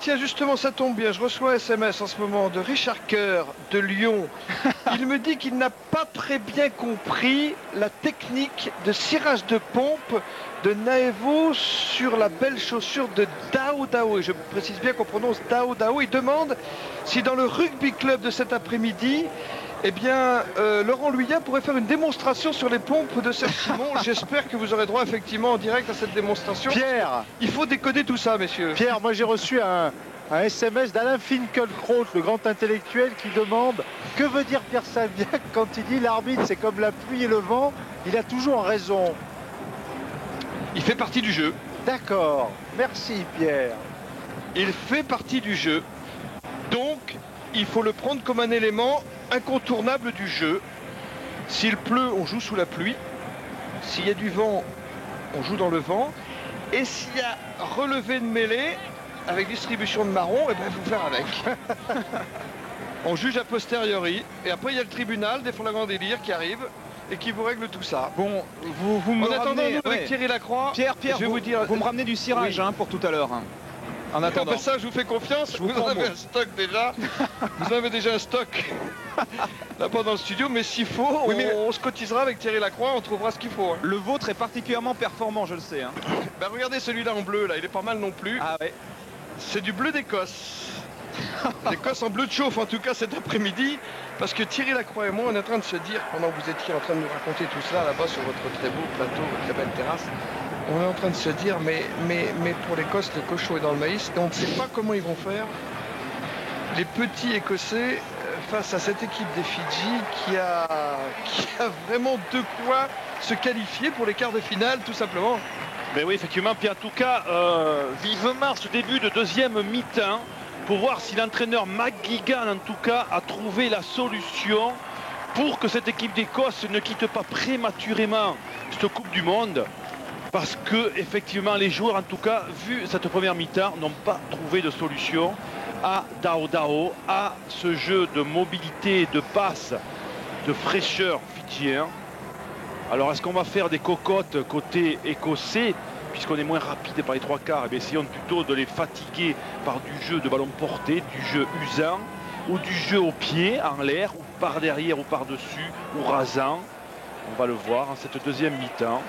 Tiens, justement, ça tombe bien. Je reçois un SMS en ce moment de Richard Coeur de Lyon. Il me dit qu'il n'a pas très bien compris la technique de cirage de pompe de Naevo sur la belle chaussure de Dao Dao. Et je précise bien qu'on prononce Dao Dao. Il demande si dans le rugby club de cet après-midi, eh bien, Laurent Luyat pourrait faire une démonstration sur les pompes de Serge Simon. J'espère que vous aurez droit effectivement en direct à cette démonstration. Pierre, il faut décoder tout ça, messieurs. Pierre, moi j'ai reçu un SMS d'Alain Finkielkraut, le grand intellectuel, qui demande que veut dire Pierre Saviac quand il dit l'arbitre c'est comme la pluie et le vent. Il a toujours raison. Il fait partie du jeu. D'accord, merci Pierre. Il fait partie du jeu. Donc, il faut le prendre comme un élément incontournable du jeu. S'il pleut, on joue sous la pluie. S'il y a du vent, on joue dans le vent. Et s'il y a relevé de mêlée, avec distribution de marron, eh ben, il faut faire avec. On juge a posteriori. Et après, il y a le tribunal des flagrants délires qui arrive et qui vous règle tout ça. Bon, vous me En attendant, ramenez... nous, avec ouais. Thierry Lacroix, Pierre, je vais vous dire... vous me ramenez du cirage Oui. pour tout à l'heure. En attendant. Ça, je vous fais confiance. vous Vous prends avez bon. un stock déjà. Vous avez déjà un stock là-bas dans le studio. Mais s'il faut, Oui, mais- on se cotisera avec Thierry Lacroix. On trouvera ce qu'il faut. Hein. Le vôtre est particulièrement performant, je le sais. Hein. Ben, regardez celui-là en bleu. Là, il est pas mal non plus. Ah ouais. C'est du bleu d'Écosse. L'Écosse en bleu de chauffe, en tout cas cet après-midi. Parce que Thierry Lacroix et moi, on est en train de se dire, pendant que vous étiez en train de nous raconter tout cela là-bas sur votre très beau plateau, votre très belle terrasse, on est en train de se dire, mais pour l'Écosse, le cochon est dans le maïs et on ne sait pas comment ils vont faire. Les petits Écossais face à cette équipe des Fidji qui a vraiment de quoi se qualifier pour les quarts de finale, tout simplement. Ben oui, effectivement, puis en tout cas, vivement ce début de deuxième mi-temps pour voir si l'entraîneur McGuigan, en tout cas, a trouvé la solution pour que cette équipe d'Écosse ne quitte pas prématurément cette Coupe du Monde. Parce que, effectivement, les joueurs, en tout cas, vu cette première mi-temps, n'ont pas trouvé de solution à Dao Dao, à ce jeu de mobilité, de passe, de fraîcheur fidjien. Alors, est-ce qu'on va faire des cocottes côté écossais, puisqu'on est moins rapide par les trois quarts? Eh bien, essayons plutôt de les fatiguer par du jeu de ballon porté, du jeu usant, ou du jeu au pied, en l'air, ou par derrière, ou par-dessus, ou rasant. On va le voir en cette deuxième mi-temps.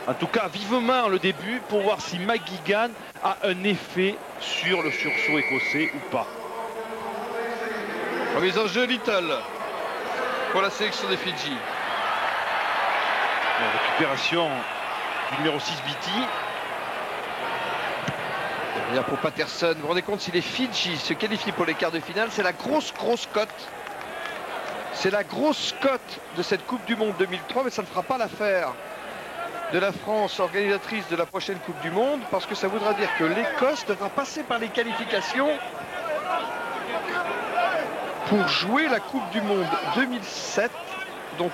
En tout cas, vivement le début pour voir si McGuigan a un effet sur le sursaut écossais ou pas. Remise en jeu Little pour la sélection des Fidji. La récupération du numéro 6 Beatty. Derrière pour Patterson. Vous vous rendez compte, si les Fidji se qualifient pour les quarts de finale, c'est la grosse cote. C'est la grosse cote de cette Coupe du Monde 2003, mais ça ne fera pas l'affaire de la France, organisatrice de la prochaine Coupe du Monde, parce que ça voudra dire que l'Écosse devra passer par les qualifications pour jouer la Coupe du Monde 2007, dont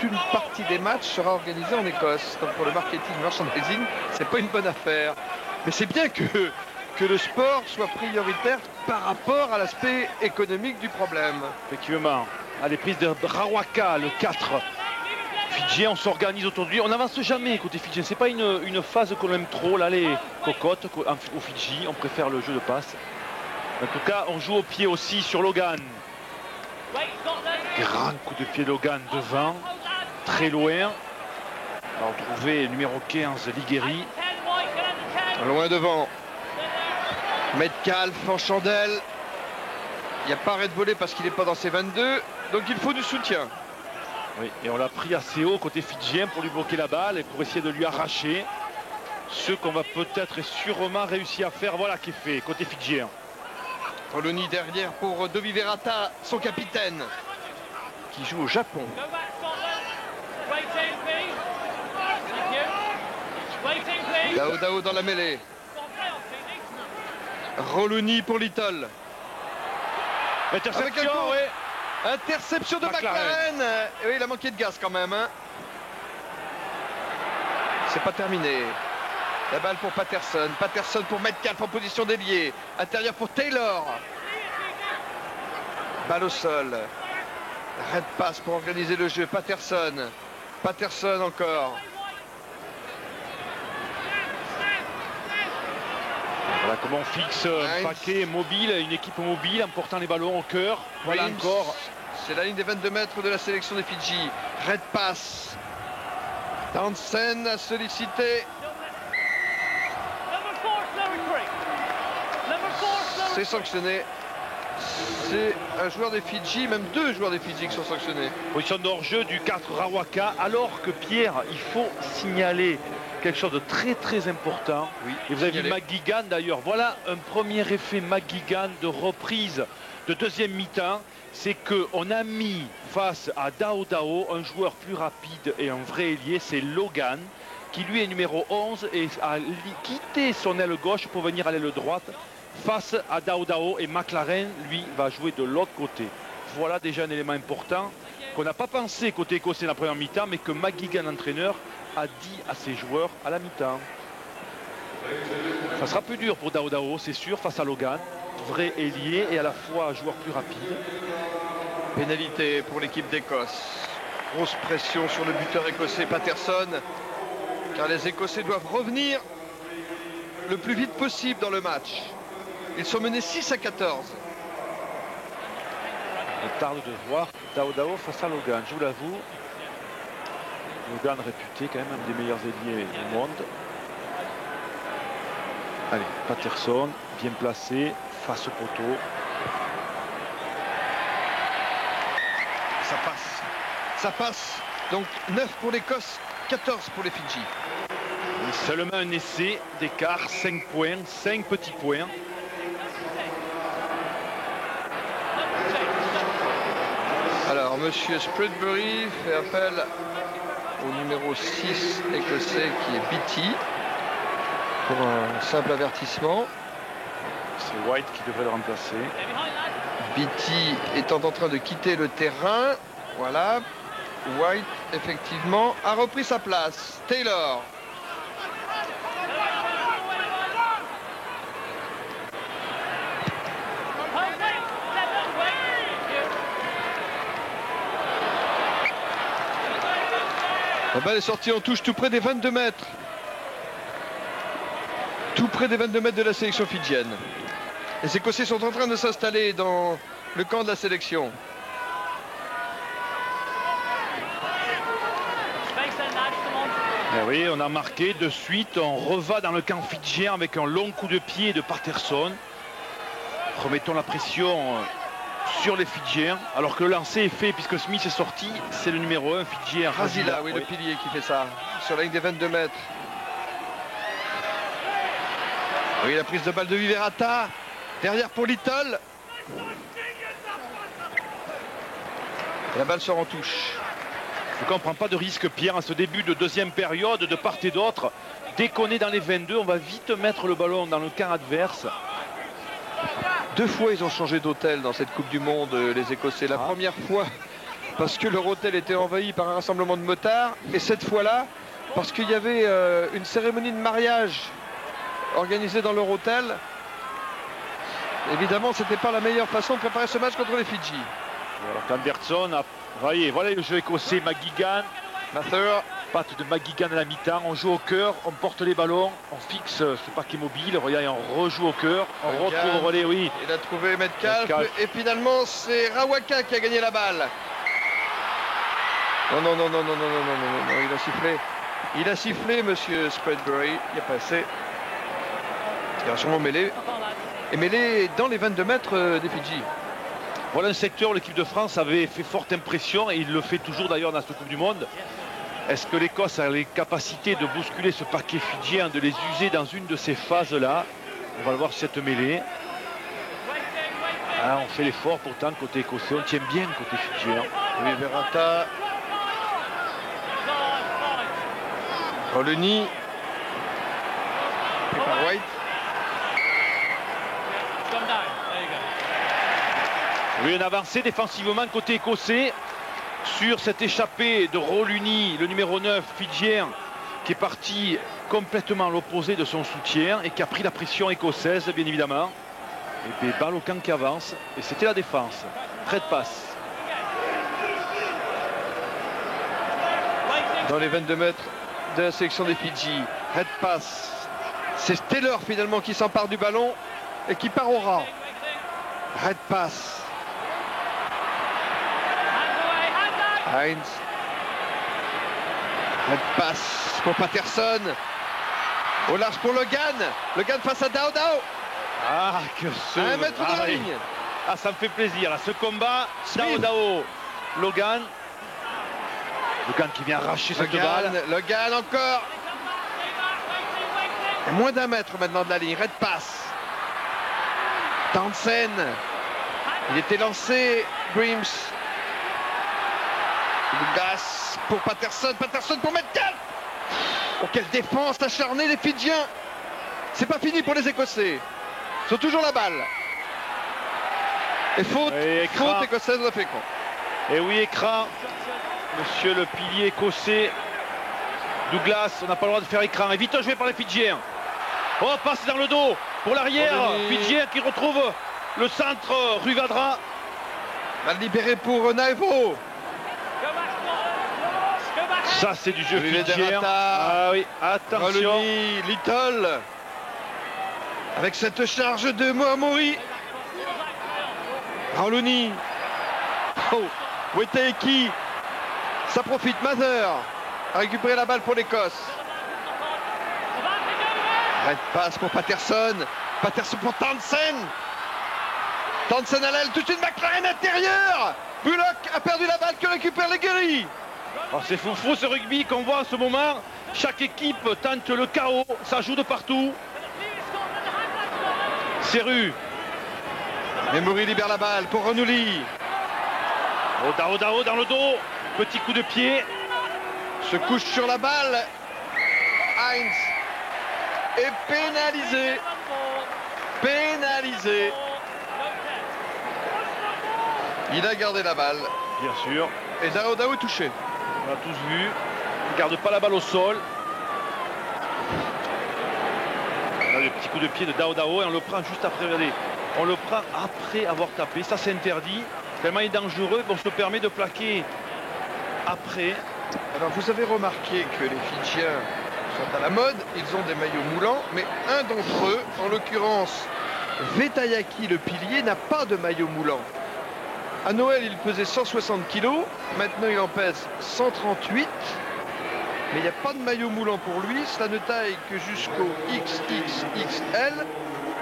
une partie des matchs sera organisée en Écosse. Donc pour le marketing merchandising, c'est pas une bonne affaire. Mais c'est bien que le sport soit prioritaire par rapport à l'aspect économique du problème. Effectivement, à les prises de Rawaka, le 4 Fidjien, on s'organise aujourd'hui. On n'avance jamais côté Fidjien. C'est pas une phase qu'on aime trop, là, les cocottes au Fidji. On préfère le jeu de passe. En tout cas, on joue au pied aussi sur Logan. Grand coup de pied Logan devant, très loin. On va retrouver le numéro 15, Ligueri. Loin devant. Metcalf en chandelle. Il n'y a pas arrêt de voler parce qu'il n'est pas dans ses 22. Donc il faut du soutien. Oui, et on l'a pris assez haut côté fidjien pour lui bloquer la balle et pour essayer de lui arracher ce qu'on va peut-être et sûrement réussir à faire. Voilà qui est fait côté fidjien. Polony derrière pour Dovi Verata, son capitaine, qui joue au Japon. Dao Dao dans la mêlée. Roloni pour Little. Interception, oui. ouais. Interception de McLaren. Et oui, il a manqué de gaz quand même. Hein. C'est pas terminé. La balle pour Patterson. Patterson pour Metcalf en position d'ailier. Intérieur pour Taylor. Balle au sol. Red passe pour organiser le jeu. Patterson. Patterson encore. Voilà comment on fixe un paquet mobile, une équipe mobile en portant les ballons au cœur. Voilà Heinz, encore. c'est la ligne des 22 mètres de la sélection des Fidji. Red pass. Townsend a sollicité. C'est sanctionné. C'est un joueur des Fidji, même deux joueurs des Fidji qui sont sanctionnés. Position de hors-jeu du 4 Rawaka, alors que Pierre, il faut signaler quelque chose de très très important. Oui, et vous avez vu signaler. McGuigan d'ailleurs. Voilà un premier effet McGuigan de reprise de deuxième mi-temps. C'est qu'on a mis face à Dao Dao un joueur plus rapide et un vrai ailier, c'est Logan, qui lui est numéro 11 et a quitté son aile gauche pour venir à l'aile droite face à Dao Dao, et McLaren lui va jouer de l'autre côté. Voilà déjà un élément important qu'on n'a pas pensé côté écossais dans la première mi-temps, mais que McGuigan, entraîneur, a dit à ses joueurs à la mi-temps. Ça sera plus dur pour Dao Dao, c'est sûr, face à Logan, vrai ailier et à la fois joueur plus rapide. Pénalité pour l'équipe d'Écosse. Grosse pression sur le buteur écossais Patterson, car les Écossais doivent revenir le plus vite possible dans le match. Ils sont menés 6-14. On tarde de voir Dao Dao face à Logan, je vous l'avoue. Logan réputé quand même un des meilleurs ailiers du monde. Allez, Patterson, bien placé, face au poteau. Ça passe. Ça passe. Donc 9 pour l'Écosse, 14 pour les Fidji. Et seulement un essai d'écart, 5 points, 5 petits points. Alors, monsieur Spreadbury fait appel au numéro 6 écossais qui est Beatty pour un simple avertissement. C'est White qui devrait le remplacer. Beatty étant en train de quitter le terrain. Voilà. White, effectivement, a repris sa place. Taylor. La balle est sortie en touche tout près des 22 mètres. Tout près des 22 mètres de la sélection fidjienne. Les Écossais sont en train de s'installer dans le camp de la sélection. Eh oui, on a marqué de suite, on reva dans le camp fidjien avec un long coup de pied de Patterson. Remettons la pression sur les Fidjiens, alors que le lancer est fait puisque Smith est sorti. C'est le numéro 1 fidjien. Razila, oui, le pilier qui fait ça, sur la ligne des 22 mètres. Oui, la prise de balle de Viverata. Derrière pour Little. La balle sort en touche. Je ne comprends pas de risque, Pierre, à ce début de deuxième période, de part et d'autre. Dès qu'on est dans les 22, on va vite mettre le ballon dans le camp adverse. 2 fois, ils ont changé d'hôtel dans cette Coupe du Monde, les Écossais. La première fois, parce que leur hôtel était envahi par un rassemblement de motards. Et cette fois-là, parce qu'il y avait une cérémonie de mariage organisée dans leur hôtel. Évidemment, c'était pas la meilleure façon de préparer ce match contre les Fidji. Alors qu'Anderson a... Voyez, voilà le jeu écossais, McGuigan. Mather. Patte de McGuigan à la mi-temps, on joue au cœur, on porte les ballons, on fixe ce paquet mobile, regarde, on rejoue au cœur, on retrouve au relais, oui. Il a trouvé Metcalf, Metcalf. et finalement c'est Rawaka qui a gagné la balle. Non, non, non, non, non, non, non, non, non, non, il a sifflé. Il a sifflé, monsieur Spreadbury, il a passé. Il a sûrement mêlé. Et mêlé dans les 22 mètres des Fidji. Voilà un secteur où l'équipe de France avait fait forte impression, et il le fait toujours d'ailleurs dans cette Coupe du Monde. Est-ce que l'Écosse a les capacités de bousculer ce paquet fidjien, de les user dans une de ces phases-là? On va le voir sur cette mêlée. Ah, on fait l'effort pourtant côté écossais, on tient bien côté fidjien. Oui, Verata. Roleni. Pris par White. Oui, une avancée défensivement côté écossais sur cette échappée de Roluni, le numéro 9 fidjien, qui est parti complètement à l'opposé de son soutien et qui a pris la pression écossaise, bien évidemment. Et puis balle au camp qui avance, et c'était la défense. Près de passe. Dans les 22 mètres de la sélection des Fidji. Red pass. C'est Taylor finalement qui s'empare du ballon et qui part au ras. Red pass. Heinz. Red pass pour Patterson. Au large pour Logan. Logan face à Dao Dao. Ah, que ce... À 1 mètre de la oui. ligne. Ah, ça me fait plaisir, là, ce combat. Smith. Dao, Logan. Logan qui vient arracher cette balle. Logan encore. À moins d'1 mètre maintenant de la ligne. Red pass. Townsend. Il était lancé. Grims. Douglas pour Patterson. Patterson pour Metcalf. Oh, quelle défense acharnée les Fidjiens. C'est pas fini pour les Écossais. Ils ont toujours la balle. Et faute, Et écran. faute écossaise de Fécamp. Et oui, écran. Monsieur le pilier écossais. Douglas, on n'a pas le droit de faire écran. Et vite joué par les Fidjiens. Oh, passe dans le dos pour l'arrière. Denis. Fidjien qui retrouve le centre. Ruvadra. Mal libéré pour Naivo. Ça, c'est du jeu Olivier fidjien. Derrata. Ah oui, attention. Roloni, Little. Avec cette charge de Moamori. Rauloni. Oh, Wetaeki. Ça profite. Mather a récupéré la balle pour l'Écosse. Red passe pour Patterson. Patterson pour Townsend. Townsend à l'aile. Tout de suite McLaren intérieur. Bullock a perdu la balle que récupère les guéris. Oh, c'est fou ce rugby qu'on voit en ce moment. Chaque équipe tente le chaos. Ça joue de partout. Serru. Memory libère la balle pour Renouli. Oh, Dao dans le dos. Petit coup de pied. Se couche sur la balle. Heinz est pénalisé. Pénalisé. Il a gardé la balle. Bien sûr. Et Dao Dao est touché. On a tous vu. Il ne garde pas la balle au sol. Là, le petit coup de pied de Dao Dao et on le prend juste après. Regardez. On le prend après avoir tapé. Ça, c'est interdit. Tellement il est dangereux. On se permet de plaquer après. Alors vous avez remarqué que les Fidjiens sont à la mode. Ils ont des maillots moulants. Mais un d'entre eux, en l'occurrence Vetayaki, le pilier, n'a pas de maillot moulant. À Noël, il pesait 160 kg. Maintenant, il en pèse 138. Mais il n'y a pas de maillot moulant pour lui. Cela ne taille que jusqu'au XXXL.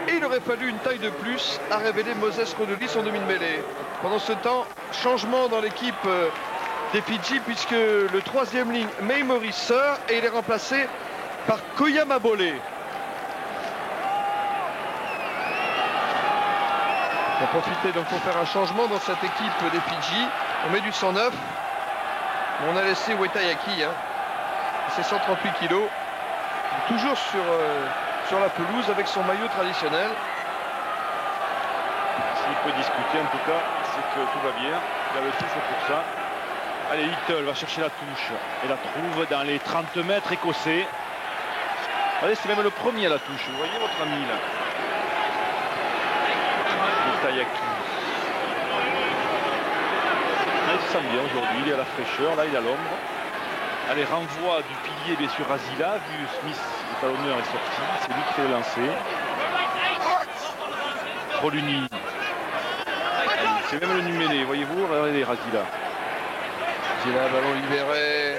Et il aurait fallu une taille de plus, a révélé Moses Rodolis en demi-mêlée. Pendant ce temps, changement dans l'équipe des Fidji, puisque le troisième ligne, Meimory sort et il est remplacé par Koyama Bolé. On va profiter donc pour faire un changement dans cette équipe des Fidji. On met du 109. On a laissé Wetayaki. C'est 138 kilos. Toujours sur la pelouse avec son maillot traditionnel. S'il peut discuter en tout cas, c'est que tout va bien. Il a le souffle pour ça. Allez, Little va chercher la touche. Et la trouve dans les 30 mètres écossais. Allez, c'est même le premier à la touche. Vous voyez votre ami là. Tayaki. Il se sent bien aujourd'hui, il est à la fraîcheur, là il est à l'ombre. Allez, renvoi du pilier bien sûr Razila, vu Smith, le talonneur est sorti, c'est lui qui fait le lancer. Roluni. C'est même le numéré, voyez-vous, regardez Razila. C'est là, ballon libéré.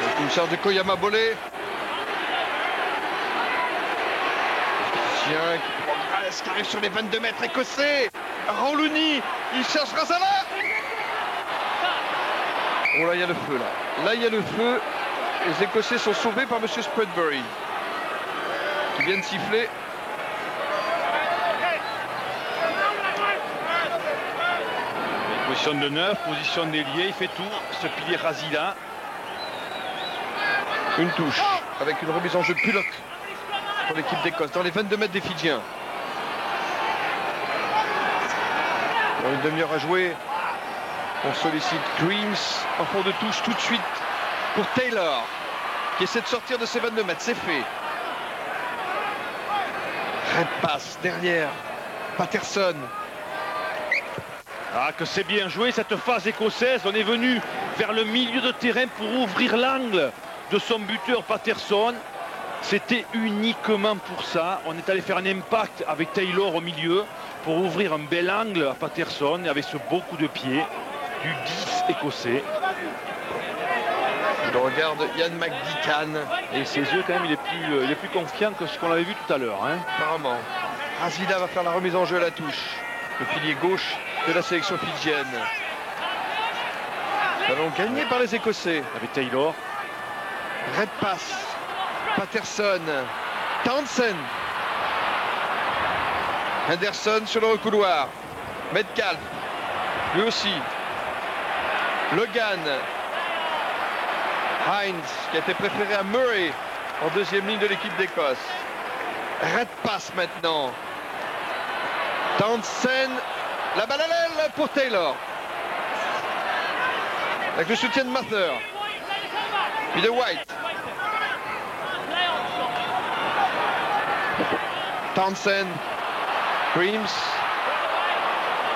Avec une charge de Koyama Bolé. Tiens, qui arrive sur les 22 mètres écossais. Rauluni, il cherche Razala. Oh là, il y a le feu là. Là, il y a le feu. Les Écossais sont sauvés par Monsieur Spreadbury, qui vient de siffler. Position de 9, position d'ailier, il fait tout. Ce pilier Razila. Une touche avec une remise en jeu de Pullock pour l'équipe d'Écosse dans les 22 mètres des Fidjiens. Dans une demi-heure à jouer, on sollicite Grims en fond de touche tout de suite pour Taylor qui essaie de sortir de ses 22 mètres. C'est fait. Red passe derrière Patterson. Ah, que c'est bien joué cette phase écossaise. On est venu vers le milieu de terrain pour ouvrir l'angle de son buteur Patterson. C'était uniquement pour ça. On est allé faire un impact avec Taylor au milieu pour ouvrir un bel angle à Patterson et avec ce beau coup de pied du 10 écossais. Je regarde Ian McGeechan. Et ses yeux quand même, il est plus confiant que ce qu'on avait vu tout à l'heure. Hein. Apparemment. Razida va faire la remise en jeu à la touche. Le pilier gauche de la sélection fidjienne. Ballon gagné par les Écossais. Avec Taylor. Red pass. Patterson. Townsend. Henderson sur le recouloir. Metcalf. Lui aussi. Logan. Hines qui a été préféré à Murray en deuxième ligne de l'équipe d'Écosse. Red pass maintenant. Townsend. La balle à l'aile pour Taylor. Avec le soutien de Mather. Puis de White. Townsend. Creams.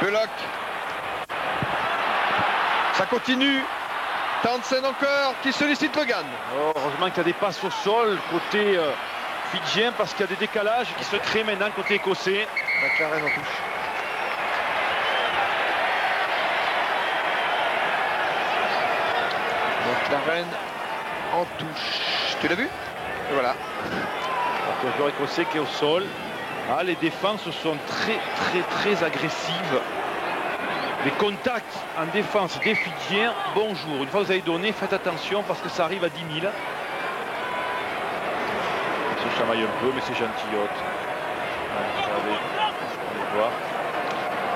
Bullock. Ça continue. Townsend encore qui sollicite Logan. Oh, heureusement qu'il y a des passes au sol côté fidjien parce qu'il y a des décalages qui se créent maintenant côté écossais. McLaren en touche. McLaren en touche. Tu l'as vu? Et voilà. Le joueur écossais qui est au sol. Ah, les défenses sont très agressives. Les contacts en défense des Fidjiens, bonjour. Une fois que vous avez donné, faites attention parce que ça arrive à 10 000. Se chamaille un peu, mais c'est gentillotte. Allez, on va voir.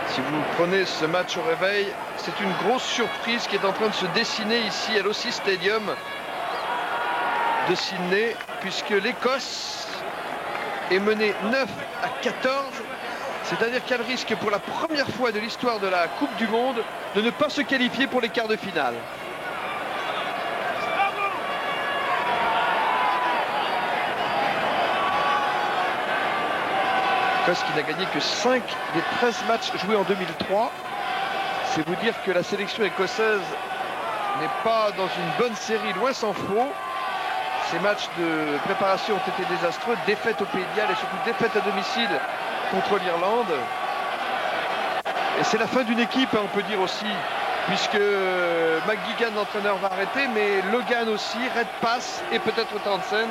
Si vous prenez ce match au réveil, c'est une grosse surprise qui est en train de se dessiner ici à l'Ossie Stadium de Sydney, puisque l'Écosse est menée 9 à 14. C'est-à-dire qu'elle risque pour la première fois de l'histoire de la Coupe du Monde de ne pas se qualifier pour les quarts de finale. L'Écosse qui n'a gagné que 5 des 13 matchs joués en 2003. C'est vous dire que la sélection écossaise n'est pas dans une bonne série, loin s'en faut. Ces matchs de préparation ont été désastreux, défaite au Pays de Galles et surtout défaite à domicile contre l'Irlande. Et c'est la fin d'une équipe, hein, on peut dire aussi, puisque McGeechan, l'entraîneur, va arrêter, mais Logan aussi, Red pass et peut-être Townsend.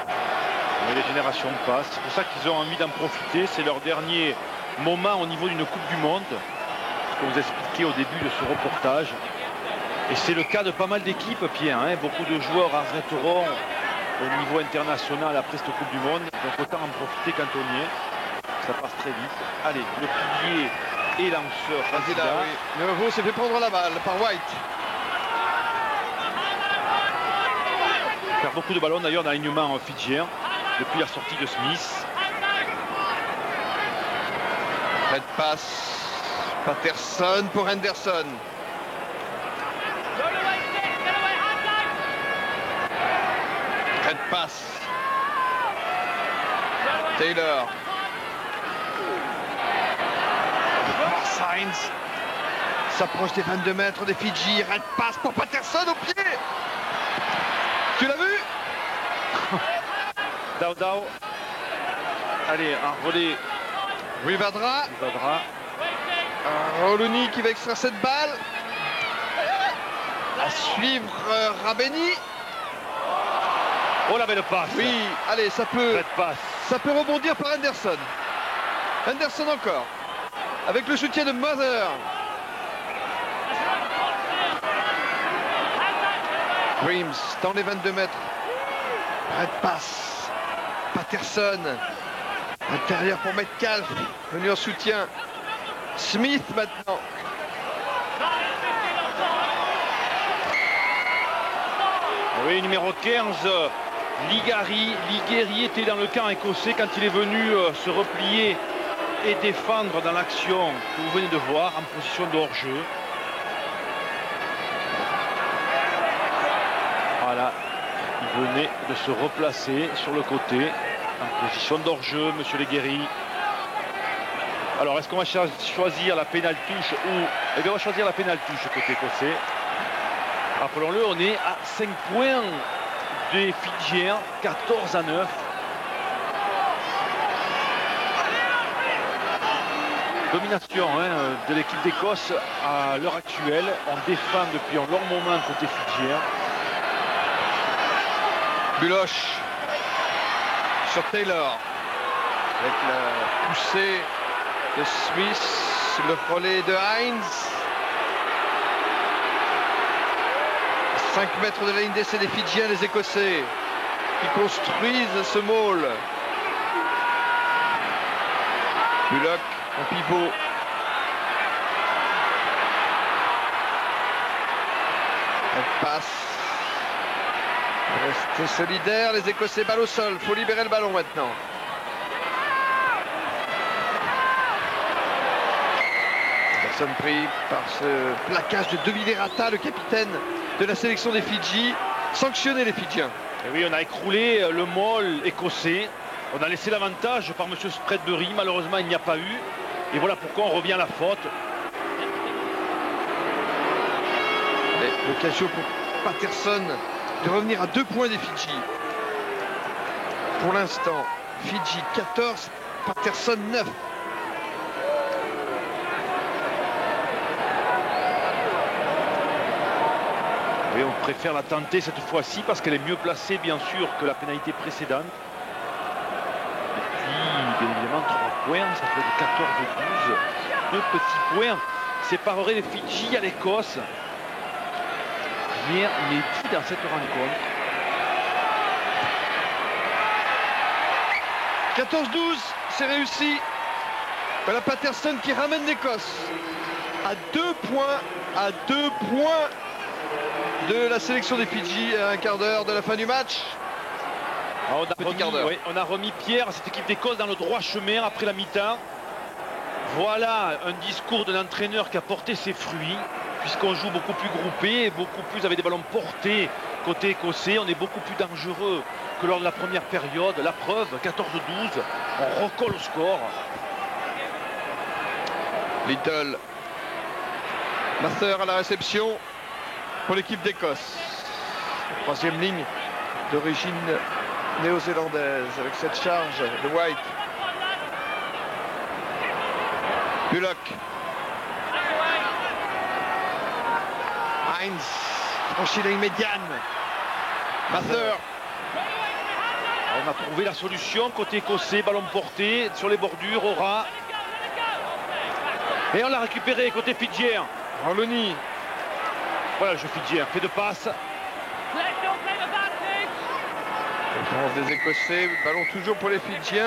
Oui, les générations passent, c'est pour ça qu'ils ont envie d'en profiter. C'est leur dernier moment au niveau d'une Coupe du Monde, ce que vous expliquez au début de ce reportage. Et c'est le cas de pas mal d'équipes, Pierre. Hein. Beaucoup de joueurs arrêteront au niveau international après cette Coupe du Monde. Donc autant en profiter quand on y est. Ça passe très vite. Allez, le pilier et lanceur. Là, oui. Le Nouveau s'est fait prendre la balle par White. Il perd beaucoup de ballons d'ailleurs dans l'alignement fidjien depuis la sortie de Smith. Red pass. Patterson pour Henderson. Red pass. Taylor. Sainz s'approche des 22 mètres des Fidji. Red pass pour Patterson au pied. Tu l'as vu? Dao. Allez, un relais. Rivadra. Roloni qui va extraire cette balle. À suivre Rabeni. Oh, la belle passe. Oui, allez, ça peut rebondir par Henderson. Henderson encore. Avec le soutien de Mather. Creams dans les 22 mètres. Red pass. Patterson. Intérieur pour Metcalf. Venu en soutien. Smith maintenant. Oui, numéro 15. Ligari était dans le camp écossais quand il est venu se replier et défendre dans l'action que vous venez de voir en position de hors-jeu. Voilà, il venait de se replacer sur le côté en position d'hors-jeu, monsieur Leguéry. Alors, est-ce qu'on va choisir la pénale touche ou... Eh bien, on va choisir la pénale touche côté écossais. Rappelons-le, on est à 5 points des Fidjiens, 14-9. Domination de l'équipe d'Écosse à l'heure actuelle. On défend depuis un long moment côté fidjien. Buloche sur Taylor. Avec la poussée de Smith, le relais de Hines. 5 mètres de la ligne d'essai des Fidjiens, les Écossais qui construisent ce maul. Bullock en pivot. Elle passe. Restez solidaires, les Écossais, balle au sol. Faut libérer le ballon maintenant. Personne pris par ce plaquage de Demilerata, le capitaine de la sélection des Fidji. Sanctionner les Fidjiens. Et oui, on a écroulé le maul écossais. On a laissé l'avantage par M. Spreadbury. Malheureusement, il n'y a pas eu. Et voilà pourquoi on revient à la faute. L'occasion pour Patterson de revenir à 2 points des Fidji. Pour l'instant, Fidji 14, Patterson 9. Oui, on préfère la tenter cette fois-ci parce qu'elle est mieux placée, bien sûr, que la pénalité précédente. Et puis, bien évidemment, 3 points, ça fait de 14-12. 2 petits points sépareraient les Fidji à l'Écosse. Rien n'est dit dans cette rencontre. 14-12, c'est réussi. Voilà Patterson qui ramène l'Écosse à 2 points de la sélection des Fidji à un quart d'heure de la fin du match. On a remis Pierre à cette équipe d'Écosse dans le droit chemin après la mi-temps. Voilà un discours de l'entraîneur qui a porté ses fruits, puisqu'on joue beaucoup plus groupé, beaucoup plus avec des ballons portés côté écossais. On est beaucoup plus dangereux que lors de la première période. La preuve, 14-12, on recolle au score. Little. Mather à la réception pour l'équipe d'Écosse. Troisième ligne d'origine néo-zélandaise avec cette charge de White. Bullock. Hines franchit la ligne médiane. Mather. On a trouvé la solution côté écossais, ballon porté sur les bordures, au ras. Et on l'a récupéré côté fidjien. Roloni. Voilà le jeu fidjien, fait de passe. Défense des Écossais, ballon toujours pour les Fidjiens.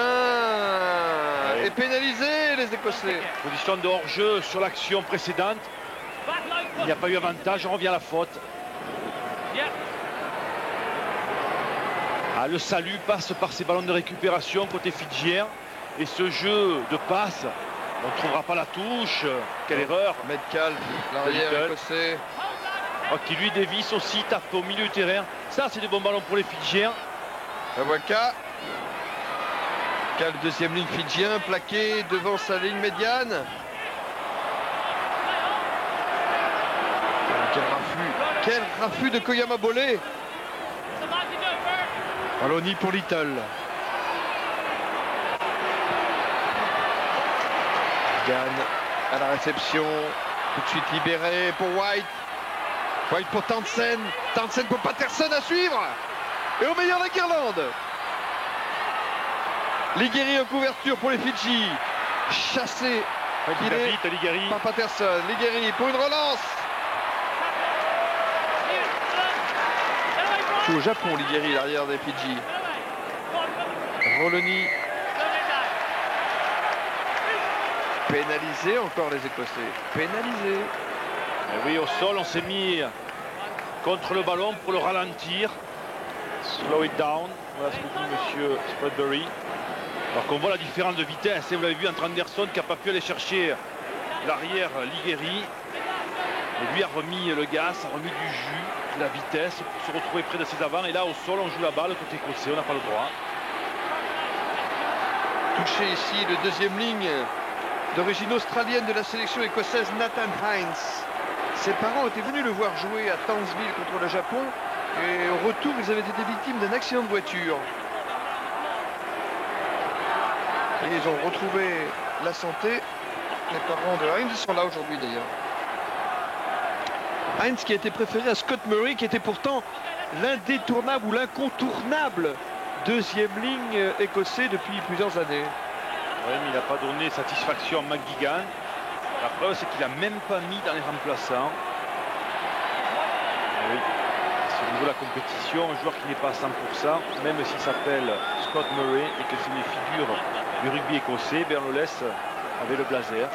Et pénalisé les Écossais. Position de hors-jeu sur l'action précédente. Il n'y a pas eu avantage, on revient à la faute. Ah, le salut passe par ces ballons de récupération côté fidjien. Et ce jeu de passe, on ne trouvera pas la touche. Quelle erreur. Metcalf, l'arrière écossais. Oh, qui lui dévisse aussi, tape au milieu du terrain. Ça, c'est des bons ballons pour les Fidjiens. Awaka. Deuxième ligne fidjien, plaqué devant sa ligne médiane. Quel raffut de Koyama Bolé. Wallonie pour Little. Gann à la réception, tout de suite libéré pour White. White pour Townsend. Townsend pour Patterson à suivre. Et au meilleur la guirlande. Ligueri en couverture pour les Fidji. Chassé par Patterson. Ligueri pour une relance. Joue au Japon, Ligueri, l'arrière des Fidji. Roloni. Pénalisé encore les Écossais. Pénalisé. Et oui, au sol, on s'est mis contre le ballon pour le ralentir. Slow it down. Voilà ce que dit monsieur Spreadbury. Alors qu'on voit la différence de vitesse. Et vous l'avez vu entre Anderson qui n'a pas pu aller chercher l'arrière Ligueri. Et lui a remis le gaz, a remis du jus, de la vitesse pour se retrouver près de ses avants. Et là, au sol, on joue la balle côté écossais. On n'a pas le droit. Touché ici le deuxième ligne d'origine australienne de la sélection écossaise, Nathan Hines. Ses parents étaient venus le voir jouer à Townsville contre le Japon. Et au retour, ils avaient été victimes d'un accident de voiture. Et ils ont retrouvé la santé. Les parents de Heinz sont là aujourd'hui d'ailleurs. Heinz qui a été préféré à Scott Murray, qui était pourtant l'indétournable ou l'incontournable deuxième ligne écossais depuis plusieurs années. Oui, mais il n'a pas donné satisfaction à McGuigan. La preuve, c'est qu'il n'a même pas mis dans les remplaçants. Oui. C'est au niveau de la compétition, un joueur qui n'est pas à 100%, même s'il s'appelle Scott Murray et que c'est une figure du rugby écossais, ben on le laisse avec le blazer.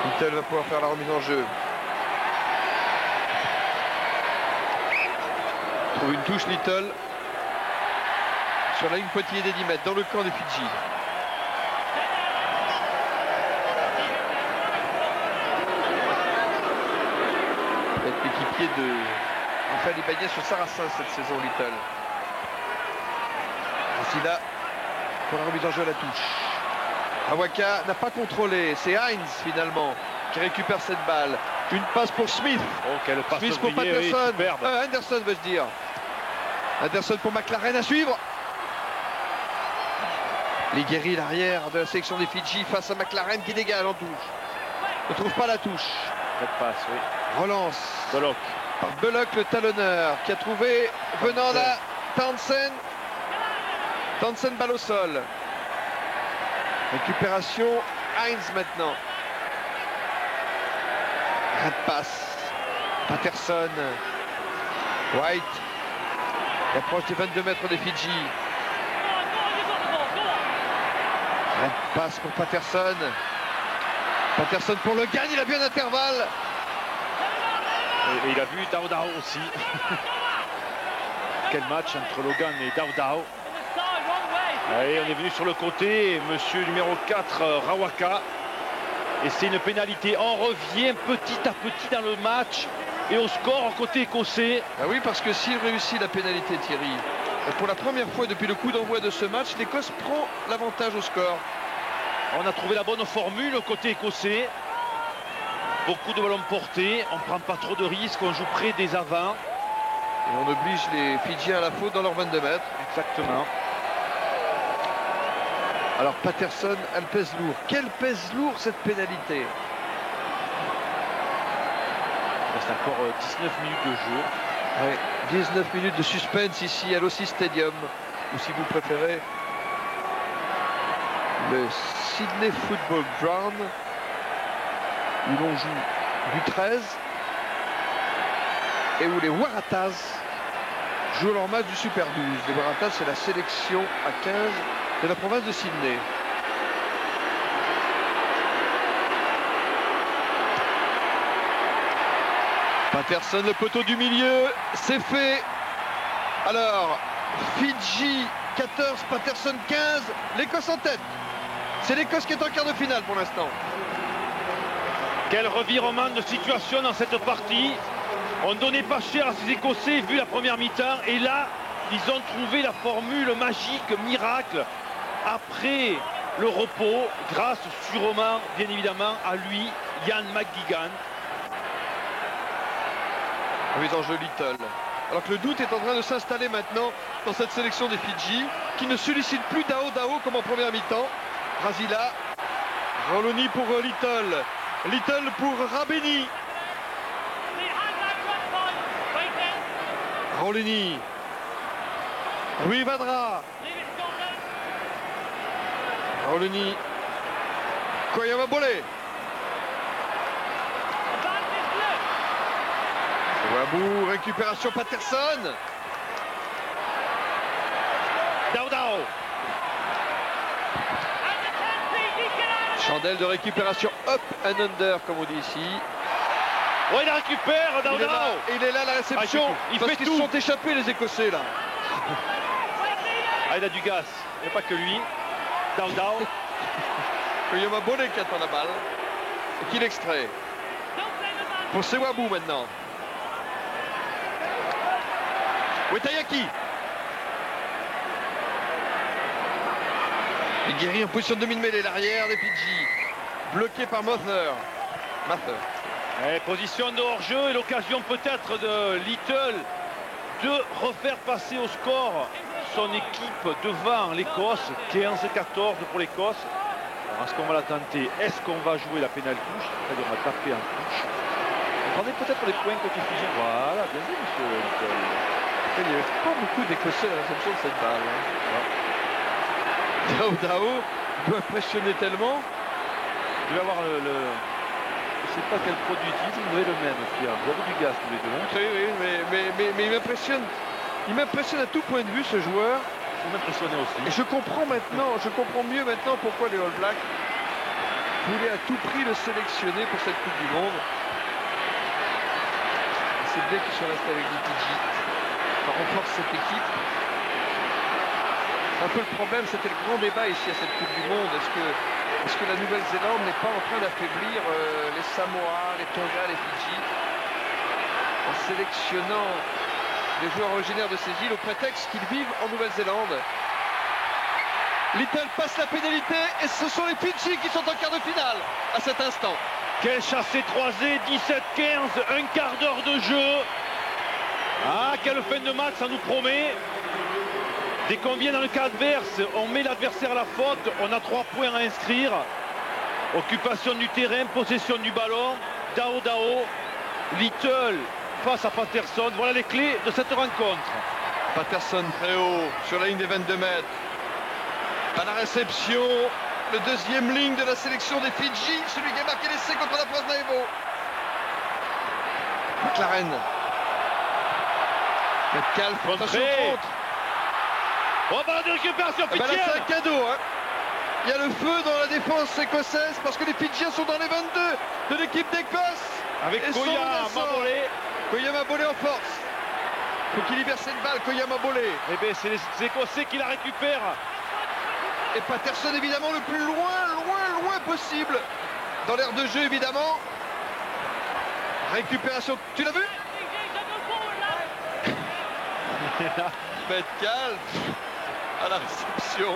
Little va pouvoir faire la remise en jeu. Trouve une touche Little sur la ligne pointillée des 10 mètres dans le camp des Fidji. Être l'équipier de Raphaël Ibanez sur Saracen cette saison Little. Voici là pour la remise en jeu à la touche. Awaka n'a pas contrôlé, c'est Heinz finalement qui récupère cette balle. Une passe pour Smith. Oh, quelle passe Smith pour brillée, Patterson. oui, superbe. Anderson veux-je dire. Anderson pour McLaren à suivre. Les guéris l'arrière de la sélection des Fidji face à McLaren qui dégage en touche. Ne trouve pas la touche. Cette passe, oui. Relance Bullock. par Bullock le talonneur qui a trouvé venant là Townsend. Townsend balle au sol. Récupération Heinz maintenant. Red passe. Patterson. White. Il approche des 22 mètres des Fidji. Red passe pour Patterson. Patterson pour le gagne. Il a vu un intervalle. Et il a vu Daudao aussi. Quel match entre Logan et Daudao. Allez, on est venu sur le côté, monsieur numéro 4, Rawaka. Et c'est une pénalité. On revient petit à petit dans le match et au score côté écossais. Ah oui, parce que s'il réussit la pénalité, Thierry, pour la première fois depuis le coup d'envoi de ce match, l'Écosse prend l'avantage au score. On a trouvé la bonne formule côté écossais. Beaucoup de ballons portés, on ne prend pas trop de risques, on joue près des avants. Et on oblige les Fidjiens à la faute dans leurs 22 mètres. Exactement. Alors Patterson, elle pèse lourd. Quelle pèse lourd cette pénalité. Il reste encore 19 minutes de jeu. Ouais, 19 minutes de suspense ici à l'Ossie Stadium. Ou si vous préférez, le Sydney Football Ground, où l'on joue du 13 et où les Waratahs jouent leur match du Super 12. Les Waratahs, c'est la sélection à 15 de la province de Sydney. Patterson, le poteau du milieu, c'est fait. Alors, Fidji 14, Patterson 15, l'Écosse en tête. C'est l'Écosse qui est en quart de finale pour l'instant. Quel revirement de situation dans cette partie. On ne donnait pas cher à ces Écossais vu la première mi-temps. Et là, ils ont trouvé la formule magique, miracle. Après le repos, grâce sûrement, bien évidemment, à lui, Ian McGuigan. Mise en jeu Little. Alors que le doute est en train de s'installer maintenant dans cette sélection des Fidji, qui ne sollicite plus Dao comme en première mi-temps. Razila. Roloni pour Little. Little pour Rabeni. Rolini. Rui Vadra. Rolini. Koyama Bolé. Wabou, récupération Patterson. Daudao. Chandelle de récupération up and under, comme on dit ici. Oh, il la récupère, Daudao. Il est là, la réception. Il parce fait qu'ils tout. se sont échappés, les Écossais, là. Ah, il a du gaz. Mais pas que lui. Daudao. Koyama Bolé qui attend la balle. Et qui l'extrait. Pour Sewabou maintenant. Wetayaki. Les guéris en position de demi-mêlée, l'arrière des Fidji. Bloqué par Mather. Position de hors-jeu et l'occasion peut-être de Little de refaire passer au score son équipe devant l'Écosse. 15-14 pour l'Écosse. Alors est-ce qu'on va la tenter? Est-ce qu'on va jouer la pénale touche? C'est-à-dire on va taper en touche. Vous prenez peut-être les points côté Fidji. Voilà, bien vu monsieur Little. Il n'y avait pas beaucoup d'Écossais à la réception de cette balle. Dao Dao doit impressionner tellement. Je vais avoir le... Je ne sais pas quel produit utilise, vous avez le même. Vous avez du gaz tous les deux. Hein. Oui, mais il m'impressionne. Il m'impressionne à tout point de vue ce joueur. Vous m'impressionnez aussi. Et je comprends mieux maintenant pourquoi les All Blacks voulaient à tout prix le sélectionner pour cette Coupe du Monde. C'est bien qu'ils soient restés avec les Fidji. Ça renforce cette équipe. C'est un peu le problème, c'était le grand débat ici à cette Coupe du Monde. Est-ce que la Nouvelle-Zélande n'est pas en train d'affaiblir les Samoa, les Tonga, les Fidji en sélectionnant des joueurs originaires de ces îles au prétexte qu'ils vivent en Nouvelle-Zélande? Little passe la pénalité et ce sont les Fidji qui sont en quart de finale à cet instant. Quel chassé croisé, 17-15, un quart d'heure de jeu. Ah, quelle fin de match ça nous promet. Dès qu'on vient dans le cas adverse, on met l'adversaire à la faute, on a 3 points à inscrire. Occupation du terrain, possession du ballon, Dao Dao, Little face à Patterson. Voilà les clés de cette rencontre. Patterson très haut sur la ligne des 22 mètres. À la réception, le deuxième ligne de la sélection des Fidji, celui qui a marqué l'essai contre la Poisnaevo. McLaren. Metcalf, attention contre. Oh, ballon de récupération Eh ben là, Fidjienne. c'est un cadeau. Hein. Il y a le feu dans la défense écossaise parce que les Fidjiens sont dans les 22 de l'équipe d'Écosse. Avec Et Koya Mabolé. Koya Mabolé en force. Faut qu'il libère cette balle, Koya Mabolé. Eh bien, c'est les Écossais qui la récupèrent. Et Patterson évidemment le plus loin possible. Dans l'aire de jeu évidemment. Récupération. Tu l'as vu? Metcalf à la réception.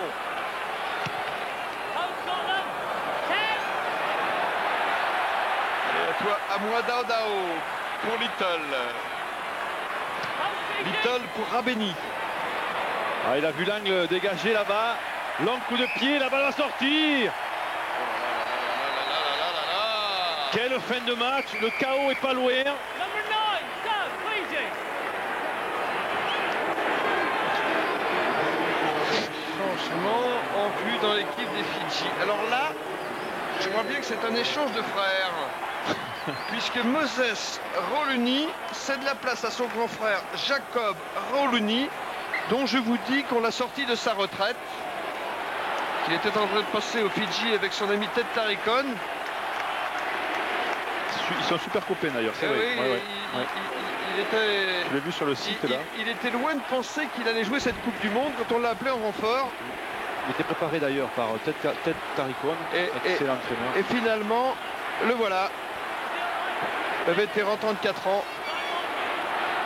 Et à toi, à moi Dao Dao pour Little. Little pour Rabeni. Ah, il a vu l'angle dégagé là-bas. Long coup de pied, la balle va sortir. Quelle fin de match, le chaos est pas loin. Changement en vue dans l'équipe des Fidji. Alors là, je vois bien que c'est un échange de frères. Puisque Moses Roluni cède la place à son grand frère Jacob Roluni, dont je vous dis qu'on l'a sorti de sa retraite, qu'il était en train de passer aux Fidji avec son ami Ted Tarikon. Ils sont super copains d'ailleurs, c'est vrai. Oui, Ouais. il était... Je l'ai vu sur le site là. Il était loin de penser qu'il allait jouer cette Coupe du Monde quand on l'a appelé en renfort. Il était préparé d'ailleurs par Ted Tarikon, excellent entraîneur. Et finalement, le voilà. Le vétéran, 34 ans.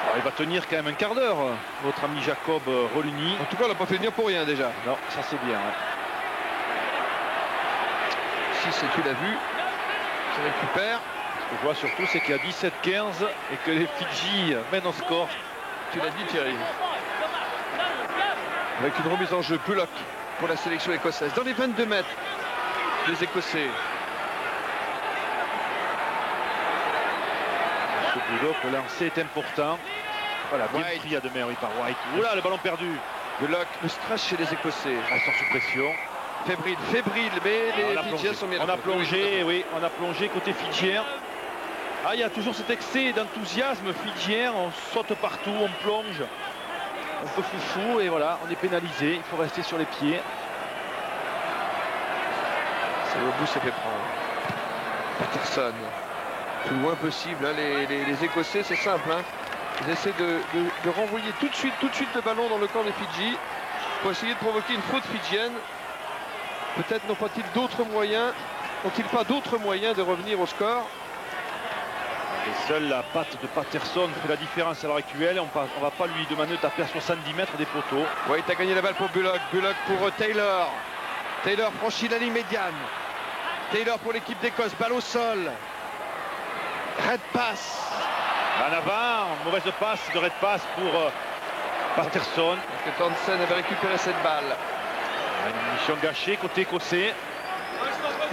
Alors, il va tenir quand même un quart d'heure, votre ami Jacob Roluni. En tout cas, on l'a pas fait venir pour rien déjà. Non, ça c'est bien. Ouais. Si tu l'as vu, ça récupère. Ce que je vois surtout, c'est qu'il y a 17-15 et que les Fidji mènent au score. Tu l'as dit, Thierry. Avec une remise en jeu, Bullock pour la sélection écossaise. Dans les 22 mètres, les Écossais. Ce Bullock, le lancer est important. Voilà, bien White. pris à demi oui, par White. Oula, le ballon perdu. Bullock, le stress chez les Écossais. Ah, ils sont sous pression. Fébrile, mais les Fidjiens sont bien. On a plongé, oui, on a plongé côté fidjien. Ah, il y a toujours cet excès d'enthousiasme fidjien, on saute partout, on plonge, un peu foufou et voilà, on est pénalisé, il faut rester sur les pieds. C'est au bout, ça fait prendre. Patterson, plus loin possible, hein, les Écossais, c'est simple. Hein. Ils essaient de renvoyer tout de suite le ballon dans le camp des Fidji pour essayer de provoquer une faute fidjienne. Peut-être n'ont pas d'autres moyens de revenir au score. Et seule la patte de Patterson fait la différence à l'heure actuelle. On va pas lui demander de taper à 70 mètres des poteaux. White a gagné la balle pour Bullock. Bullock pour Taylor. Taylor franchit la ligne médiane. Taylor pour l'équipe d'Écosse. Balle au sol. Red pass. En avant, mauvaise passe de red pass pour Patterson. Que Townsend avait récupéré cette balle. Une mission gâchée côté écossais.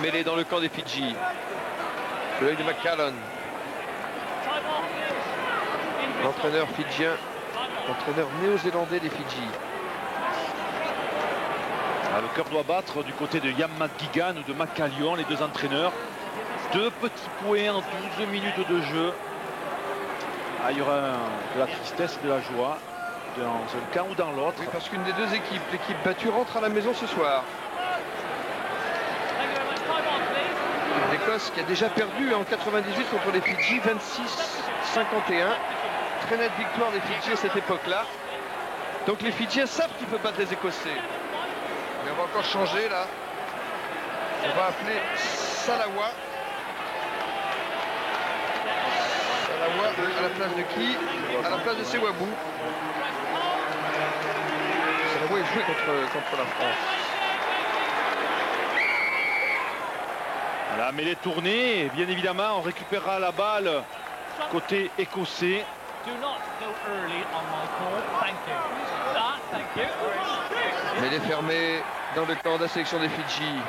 Mêlée dans le camp des Fidji. L'œil de McCallum. L'entraîneur fidjien. L'entraîneur néo-zélandais des Fidji. Le cœur doit battre du côté de Ian McGuigan ou de McCallion, les deux entraîneurs. 2 petits points en 12 minutes de jeu. Il y aura de la tristesse et de la joie dans un camp ou dans l'autre. Oui, parce qu'une des deux équipes, l'équipe battue, rentre à la maison ce soir. L'Écosse qui a déjà perdu en 98 contre les Fidji, 26-51. Très nette victoire des Fidji à cette époque-là. Donc les Fidjiens savent qu'ils peuvent battre les Écossais. Mais on va encore changer là. On va appeler Salawa. Salawa à la place de qui? À la place de Sewabou. Salawa est joué contre la France. La mêlée tournée, et bien évidemment, on récupérera la balle côté écossais. Mêlée fermée dans le camp de la sélection des Fidji.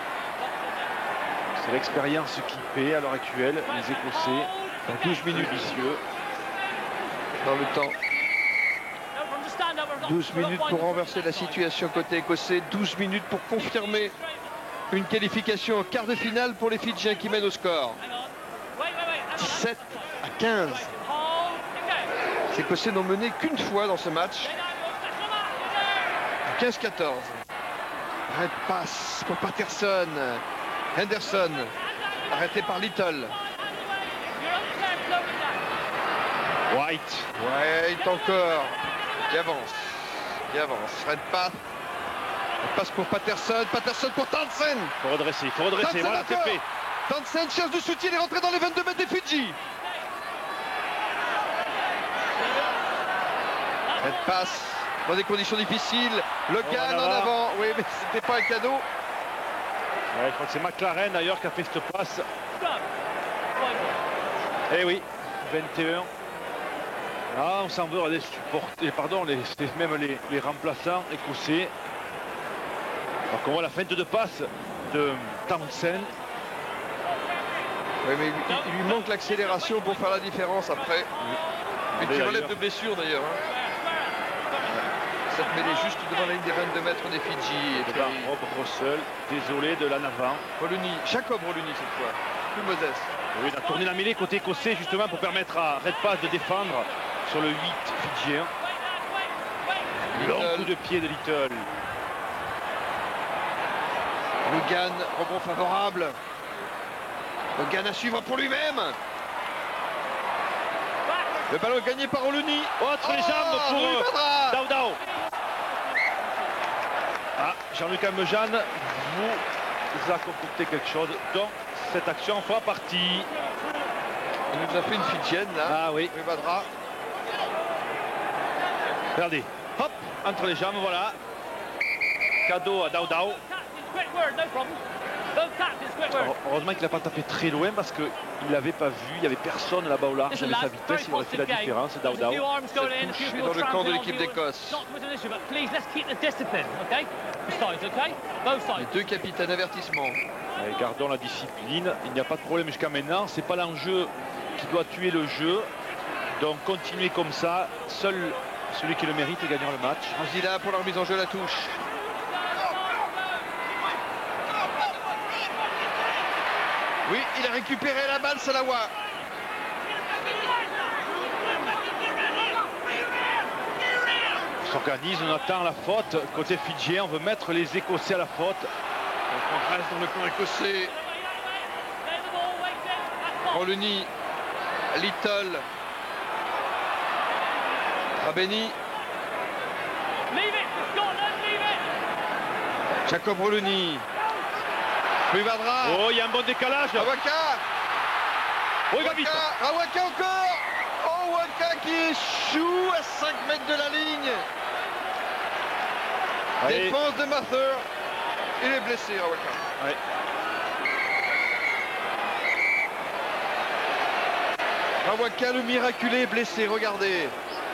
C'est l'expérience qui paie à l'heure actuelle, les Écossais. Dans 12 minutes vicieux. dans le temps. 12 minutes pour renverser la situation côté écossais. 12 minutes pour confirmer une qualification en quart de finale pour les Fidjiens qui mènent au score. 17 à 15. Les Écossais n'ont mené qu'une fois dans ce match. 15-14. Red pass pour Patterson. Henderson. Arrêté par Little. White. White encore. Qui avance. Qui avance. Red pass. Red passe pour Patterson. Patterson pour Townsend. Il faut redresser, il faut redresser. Townsend Voilà, c'est encore. fait. Townsend cherche du soutien. Il est rentré dans les 22 mètres des Fidji. Red passe. Dans des conditions difficiles. Logan en avant. Oui, mais c'était pas un cadeau. Ouais, je crois que c'est McLaren d'ailleurs qui a fait cette passe. Eh oui, 21. Là, on s'en veut les supporters, pardon, même les remplaçants écossais. Alors qu'on voit la feinte de passe de Townsend. Oui, mais il lui manque l'accélération pour faire la différence après. Et qui relève de blessure d'ailleurs. Hein. Cette mêlée juste devant la ligne des 22 mètres des Fidji. Et puis Rob Russell, désolé de l'en avant. Roluni, Jacob Roluni cette fois, plus modeste. Oui, il a tourné la mêlée côté écossais justement pour permettre à Red Pass de défendre sur le 8 fidjien. Long coup de pied de Little. Logan, rebond favorable. Logan à suivre pour lui-même. Le ballon est gagné par Roluni. Entre les jambes pour Daudao. Ah, Jean-Luc Amejan vous a concocté quelque chose dans cette action en fois partie. Il nous a fait une Fidjienne là. Ah oui. Rivadra. Regardez. Hop, entre les jambes, voilà. Cadeau à Daudao. Heureusement qu'il n'a pas tapé très loin parce qu'il n'avait pas vu, il n'y avait personne là-bas au large avec sa vitesse, il aurait fait la différence, Daudao. Cette touche est dans le camp de l'équipe d'Écosse. Les deux capitaines avertissement. Allez, gardons la discipline, il n'y a pas de problème jusqu'à maintenant, c'est pas l'enjeu qui doit tuer le jeu. Donc continuez comme ça, seul celui qui le mérite gagnera le match. Azila pour la remise en jeu, la touche. Oui, il a récupéré la balle, Salawa. On s'organise, on attend la faute. Côté fidjien, on veut mettre les Écossais à la faute. Donc on reste dans le camp écossais. Roluni, Little, Rabeni. Jacob Roluni. Rivadra. Oh, il y a un bon décalage. Rawaka. Oh, il va vite. Rawaka encore. Oh, Waka qui échoue à 5 mètres de la ligne. Allez. Défense de Mather. Il est blessé, Rawaka. Ouais. Rawaka, le miraculé, blessé, regardez.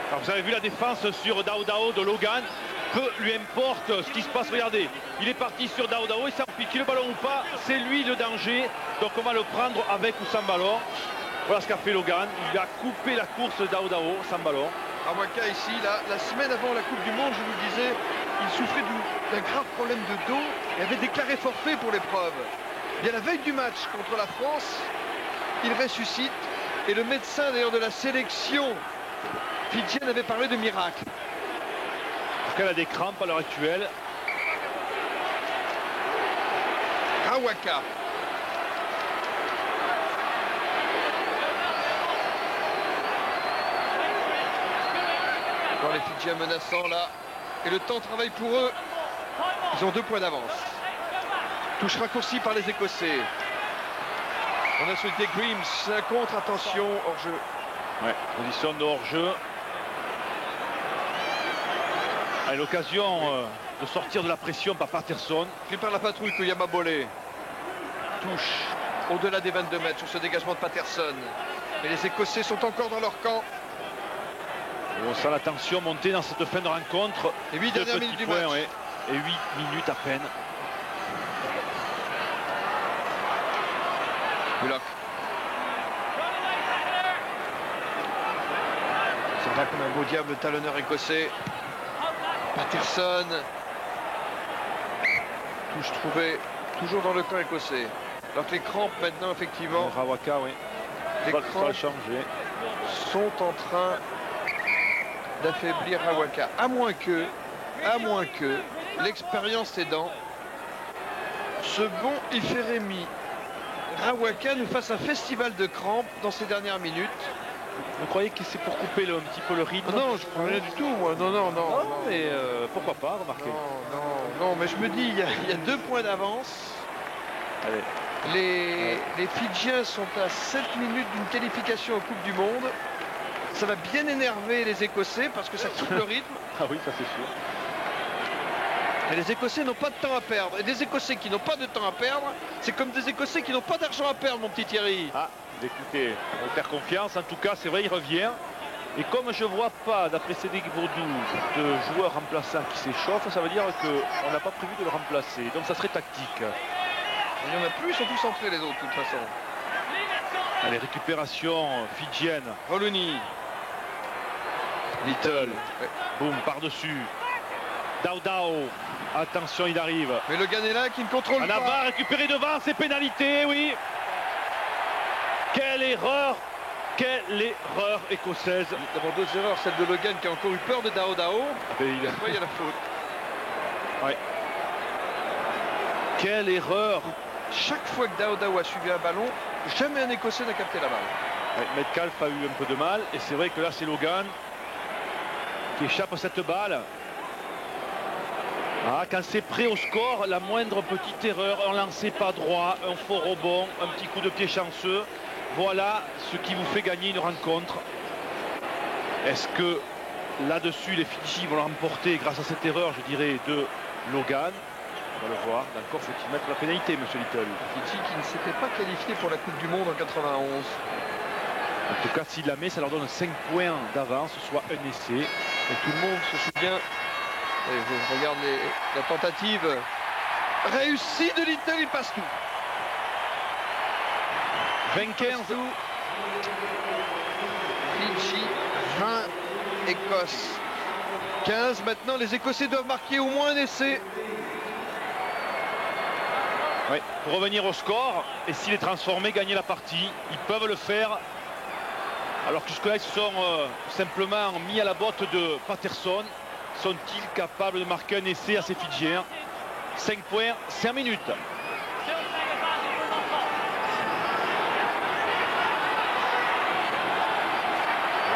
Alors vous avez vu la défense sur Dao Dao de Logan. Peu lui importe ce qui se passe, regardez. Il est parti sur Dao Dao, il s'en pique le ballon ou pas. C'est lui le danger. Donc on va le prendre avec ou sans ballon. Voilà ce qu'a fait Logan. Il a coupé la course de Dao Dao sans ballon. Rawaka ici, la semaine avant la Coupe du Monde, je vous disais, il souffrait d'un grave problème de dos et avait déclaré forfait pour l'épreuve. Bien la veille du match contre la France, il ressuscite et le médecin d'ailleurs de la sélection fidjienne avait parlé de miracle. Parce qu'elle a des crampes à l'heure actuelle. Rawaka. Dans les Fidjiens menaçants là. Et le temps travaille pour eux. Ils ont 2 points d'avance. Touche raccourcie par les Écossais. On a souhaité Grims. Un contre, attention, hors-jeu. Ouais, position de hors-jeu. À l'occasion de sortir de la pression par Patterson. Pris par la patrouille que Yamabole. Touche au-delà des 22 mètres sur ce dégagement de Patterson. Et les Écossais sont encore dans leur camp. On sent la tension monter dans cette fin de rencontre. Et 8 dernières minutes du match. Ouais. Et 8 minutes à peine. Bullock. Ça va comme un beau diable, le talonneur écossais. Patterson. Touche trouvée. Toujours dans le camp écossais. Alors que les crampes maintenant, effectivement, Rawaka, oui. les Ça va crampes changer. sont en train d'affaiblir Rawaka. À moins que, l'expérience aidant, ce bon Iféremi Rawaka nous fasse un festival de crampes dans ces dernières minutes. Vous croyez que c'est pour couper un petit peu le rythme? Non, je ne crois rien du tout, moi. Non. Mais pourquoi pas, remarquez. Non, mais je me dis, il y a 2 points d'avance. Allez. Les Fidjiens sont à 7 minutes d'une qualification en Coupe du Monde. Ça va bien énerver les Écossais parce que ça coupe le rythme. Ah oui, ça c'est sûr. Et les Écossais n'ont pas de temps à perdre. Et des Écossais qui n'ont pas de temps à perdre, c'est comme des Écossais qui n'ont pas d'argent à perdre, mon petit Thierry. Ah, écoutez, on va faire confiance. En tout cas, c'est vrai, il revient. Et comme je vois pas, d'après Cédric Bourdou, de joueurs remplaçants qui s'échauffent, ça veut dire qu'on n'a pas prévu de le remplacer. Donc ça serait tactique. Il n'y en a plus, ils sont tous entrés les autres, de toute façon. Allez, récupération fidjienne. Roluni. Little. Ouais. Boum, par-dessus. Dao Dao. Attention, il arrive. Mais le Ganella qui ne contrôle Anava pas. récupéré devant, c'est pénalité, oui. Quelle erreur écossaise. D'abord 2 erreurs, celle de Logan qui a encore eu peur de Dao Dao. Et il a- Après, il y a la faute. Ouais. Quelle erreur. Chaque fois que Dao Dao a suivi un ballon, jamais un Écossais n'a capté la balle. Ouais, Metcalf a eu un peu de mal. Et c'est vrai que là, c'est Logan qui échappe à cette balle. Ah, quand c'est prêt au score, la moindre petite erreur, un lancer pas droit, un faux rebond, un petit coup de pied chanceux, voilà ce qui vous fait gagner une rencontre. Est-ce que là-dessus, les Fidji vont le remporter grâce à cette erreur, je dirais, de Logan? On va le voir. Encore faut-il mettre la pénalité, monsieur Little. Fidji qui ne s'était pas qualifié pour la Coupe du Monde en 91. En tout cas, s'il la met, ça leur donne 5 points d'avance, soit un essai. Et tout le monde se souvient. Et je regarde la tentative réussie de Little, il passe tout. 20-15. Fidji, 20, Écosse. 15, maintenant les Écossais doivent marquer au moins un essai. Ouais, pour revenir au score, et s'il est transformé, gagner la partie, ils peuvent le faire. Alors que jusque-là, ils se sont simplement mis à la botte de Patterson. Sont-ils capables de marquer un essai à ces Fidjiens? 5 points, 5 minutes.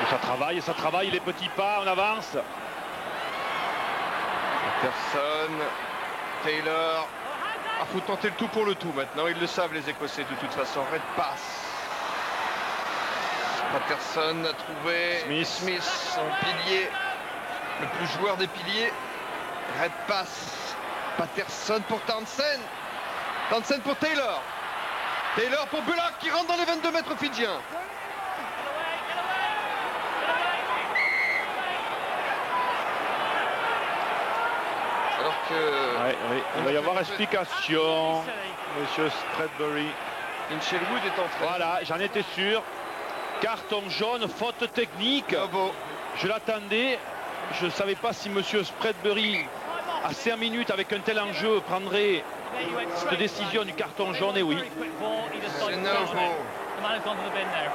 Et ça travaille, les petits pas, on avance. Patterson, Taylor. Ah, faut tenter le tout pour le tout maintenant. Ils le savent, les Écossais, de toute façon. Red pass. Patterson a trouvé Smith, son pilier, le plus joueur des piliers. Red pass. Patterson pour Townsend. Townsend pour Taylor. Taylor pour Bullock qui rentre dans les 22 mètres fidjiens. Ouais, oui. Il va y avoir explication, monsieur Spreadbury. Hinchelwood est entré. Voilà, j'en étais sûr. Carton jaune, faute technique. Bravo. Je l'attendais. Je ne savais pas si monsieur Spreadbury, à 5 minutes avec un tel enjeu, prendrait cette décision du carton jaune. Et oui. C'est no-go.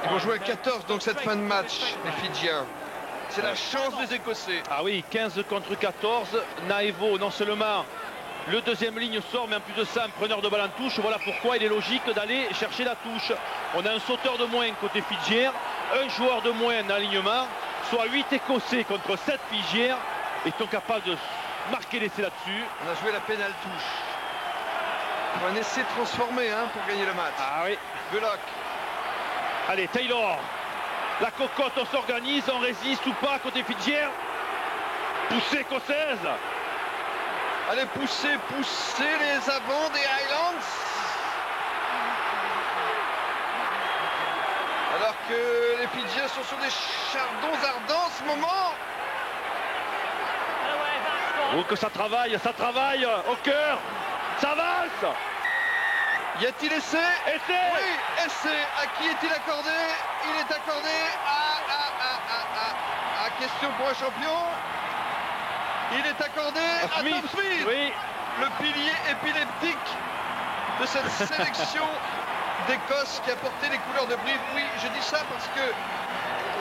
Ils vont jouer à 14 donc cette fin de match, les Fidjiens. C'est la chance des Écossais. Ah oui, 15 contre 14. Naevo, non seulement le deuxième ligne sort, mais en plus de ça, un preneur de balle en touche. Voilà pourquoi il est logique d'aller chercher la touche. On a un sauteur de moins côté Fidjien, un joueur de moins en alignement, soit 8 Écossais contre 7 Fidjiens, et sont capables de marquer l'essai là-dessus. On a joué la pénale touche. Pour un essai transformé hein, pour gagner le match. Ah oui. Bullock. Allez, Taylor. La cocotte, on s'organise, on résiste ou pas côté Fidjien. Poussée écossaise. Allez, poussez les avants des Highlands. Alors que les Fidjiens sont sur des chardons ardents en ce moment. Oh, que ça travaille au cœur. Ça avance. Y a-t-il essai? Essai. Oui, essai. À qui est-il accordé? Il est accordé à question pour un champion. Il est accordé à Tom Smith. Oui. Le pilier épileptique de cette sélection d'Écosse qui a porté les couleurs de Brive. Oui, je dis ça parce que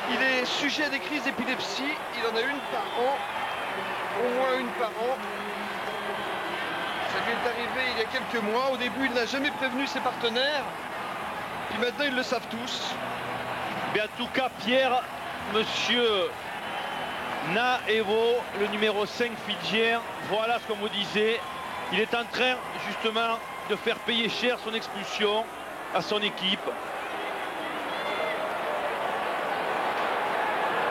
il est sujet à des crises d'épilepsie. Il en a une par an, au moins une par an. Ça lui est arrivé il y a quelques mois. Au début, il n'a jamais prévenu ses partenaires. Puis maintenant, ils le savent tous. Mais en tout cas, Pierre, monsieur Naevo, le numéro 5 fidjien, voilà ce qu'on vous disait. Il est en train justement de faire payer cher son expulsion à son équipe.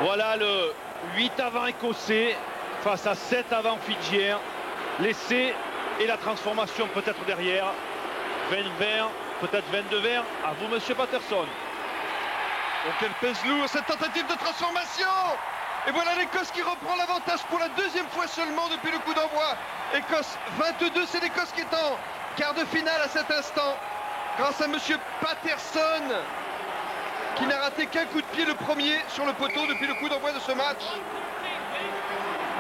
Voilà le 8 avant écossais face à 7 avant fidjien. L'essai et la transformation peut-être derrière. 20 verts, peut-être 22 verts. À vous, monsieur Patterson. Oh, quel pèse lourd cette tentative de transformation! Et voilà l'Écosse qui reprend l'avantage pour la deuxième fois seulement depuis le coup d'envoi. Écosse 22, c'est l'Écosse qui est en quart de finale à cet instant. Grâce à monsieur Patterson, qui n'a raté qu'un coup de pied le premier sur le poteau depuis le coup d'envoi de ce match.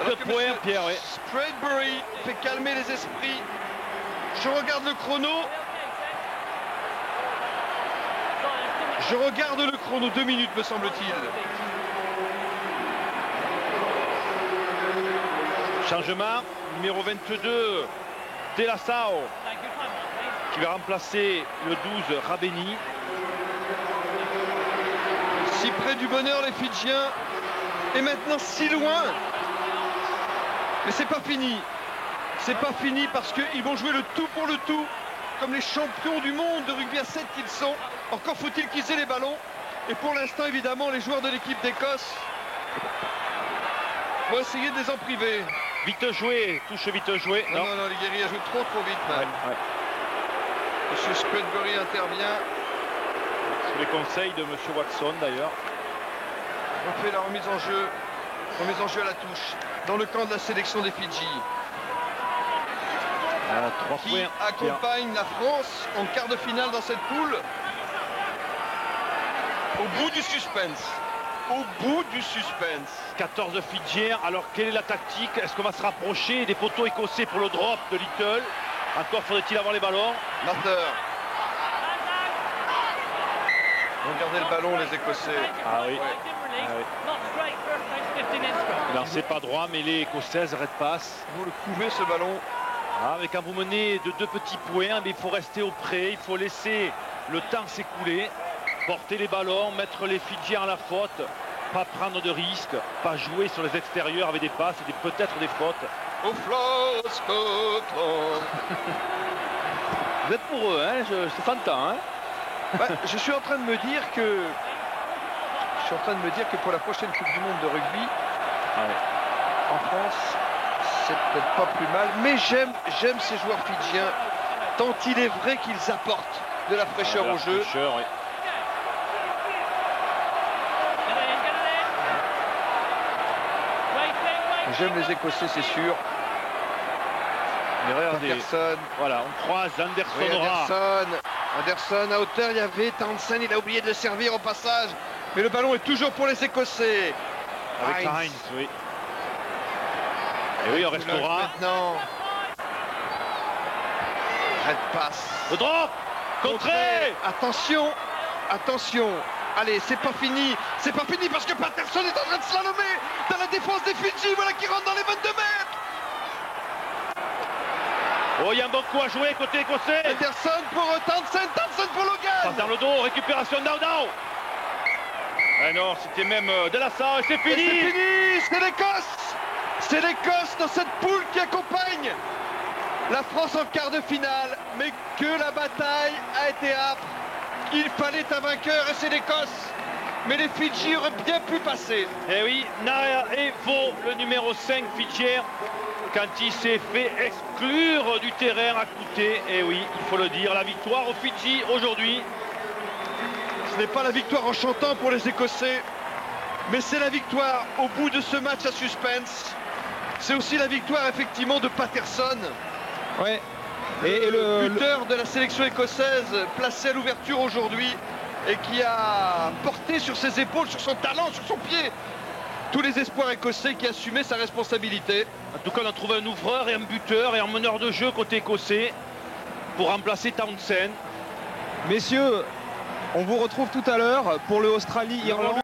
Alors que points, Pierre, oui. Spreadbury fait calmer les esprits. Je regarde le chrono. Je regarde le chrono, 2 minutes me semble-t-il. Changement, numéro 22, Delassao, qui va remplacer le 12, Rabeni. Si près du bonheur les Fidjiens, et maintenant si loin. Mais c'est pas fini. C'est pas fini parce qu'ils vont jouer le tout pour le tout, comme les champions du monde de rugby à 7 qu'ils sont. Encore faut-il qu'ils aient les ballons. Et pour l'instant, évidemment, les joueurs de l'équipe d'Écosse vont essayer de les en priver. Vite joué, touche vite joué. Non, non, les guerriers jouent trop vite même. Ouais. Monsieur Spreadbury intervient. Sous les conseils de monsieur Watson d'ailleurs. On fait la remise en jeu à la touche dans le camp de la sélection des Fidji. 3 Qui points. accompagne la France en quart de finale dans cette poule. Au bout du suspense. Au bout du suspense. 14 Fidjiens. Alors quelle est la tactique? Est-ce qu'on va se rapprocher des poteaux écossais pour le drop de Little? Encore faudrait-il avoir les ballons? Marter. Regardez le ballon les Écossais. Ah oui. Non, c'est pas droit, mais les Écossaises red pass. Vous le couvez ce ballon. Ah, mais quand vous menez de 2 petits points, mais il faut rester au près, il faut laisser le temps s'écouler, porter les ballons, mettre les Fidjiens à la faute, pas prendre de risques, pas jouer sur les extérieurs avec des passes et peut-être des fautes. Au flanc, Scotland. Vous êtes pour eux, hein, c'est fantastique, hein. Bah, je suis en train de me dire que pour la prochaine Coupe du Monde de rugby, en France, c'est peut-être pas plus mal, mais j'aime ces joueurs fidjiens, tant il est vrai qu'ils apportent de la fraîcheur au jeu. Oui. J'aime les Écossais, c'est sûr. Mais regardez, Anderson. voilà, on croise Anderson Oui, Ra. Anderson à hauteur, il y avait Townsend, il a oublié de le servir au passage. Mais le ballon est toujours pour les Écossais. Avec Heinz, oui. Et oui, on restera. Maintenant. Red passe. Le drop contré. Attention, attention. Allez, c'est pas fini parce que Patterson est en train de slalomer dans la défense des Fidji. Voilà qui rentre dans les 22 mètres. Oh, il y a un bon coup à jouer côté écossais. Patterson pour Townsend, Townsend pour Logan. Passe dans le dos, récupération Down. Ah non, c'était même de la salle, c'est Et fini. c'est fini, c'est l'Écosse. C'est l'Écosse dans cette poule qui accompagne la France en quart de finale. Mais que la bataille a été âpre. Il fallait un vainqueur et c'est l'Écosse. Mais les Fidji auraient bien pu passer. Et oui, Naya Evo, le numéro 5 fidjien, quand il s'est fait exclure du terrain, a coûté, et oui, il faut le dire, la victoire aux Fidji aujourd'hui. Ce n'est pas la victoire en chantant pour les Écossais, mais c'est la victoire au bout de ce match à suspense. C'est aussi la victoire effectivement de Patterson. Ouais. Et le buteur de la sélection écossaise placé à l'ouverture aujourd'hui et qui a porté sur ses épaules, sur son talent, sur son pied tous les espoirs écossais, qui assumaient sa responsabilité. En tout cas, on a trouvé un ouvreur et un buteur et un meneur de jeu côté écossais pour remplacer Townsend. Messieurs, on vous retrouve tout à l'heure pour le Australie-Irlande.